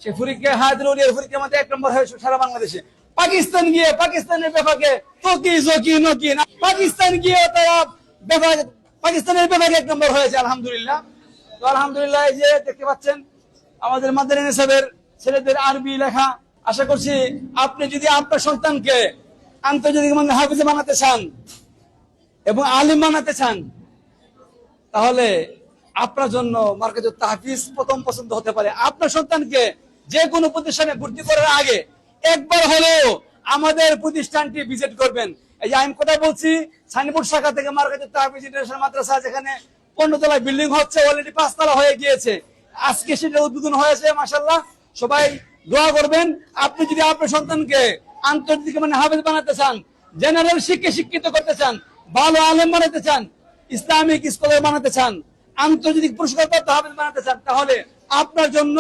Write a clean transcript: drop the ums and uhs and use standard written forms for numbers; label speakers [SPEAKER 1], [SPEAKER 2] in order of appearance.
[SPEAKER 1] সে পরীক্ষায় হায়াতুল পরীক্ষার মধ্যে 1 নম্বর হয়েছে সারা বাংলাদেশে। পাকিস্তান গিয়ে পাকিস্তানের বিভাগে তকি জকি নকি না, পাকিস্তান গিয়ে তারা পাকিস্তানের বিভাগে 1 নম্বর হয়েছে আলহামদুলিল্লাহ। তো আলহামদুলিল্লাহ, এই যে দেখতে পাচ্ছেন আমাদের মাদ্রাসা নিসাবের ছেলেদের আরবি লেখা। আশা করছি আপনি যদি আপনার সন্তানকে আন্তর্জাতিক মানের হাফিজ বানাতে চান এবং আলিম বানাতে চান, তাহলে আপনার জন্য মার্কাজুত তাহফিজ প্রথম পছন্দ হতে পারে। আপনার সন্তানকে যে কোনো প্রতিষ্ঠানে ভর্তি করার আগে একবার হলেও আমাদের প্রতিষ্ঠানটি ভিজিট করবেন। এই যে আমি কথা বলছি, সাইনবোর্ড শাখা থেকে মার্কাজুত তাহফিজ ইন্টারন্যাশনাল মাদ্রাসা, যেখানে 15 তলা বিল্ডিং হচ্ছে, অলরেডি 5 তলা হয়ে গিয়েছে। আজকে সেটা উদ্বোধন হয়েছে, মাশাআল্লাহ। সবাই দোয়া করবেন। আপনি যদি আপনার সন্তানকে আন্তর্জাতিক মানে হাফেজ বানাতে চান, জেনারেল শিক্ষিত করতে চান, ভালো আলেম বানাতে চান, ইসলামিক স্কলার বানাতে চান, আন্তর্জাতিক পুরস্কার প্রাপ্ত হাফেজ বানাতে চান, তাহলে আপনার জন্য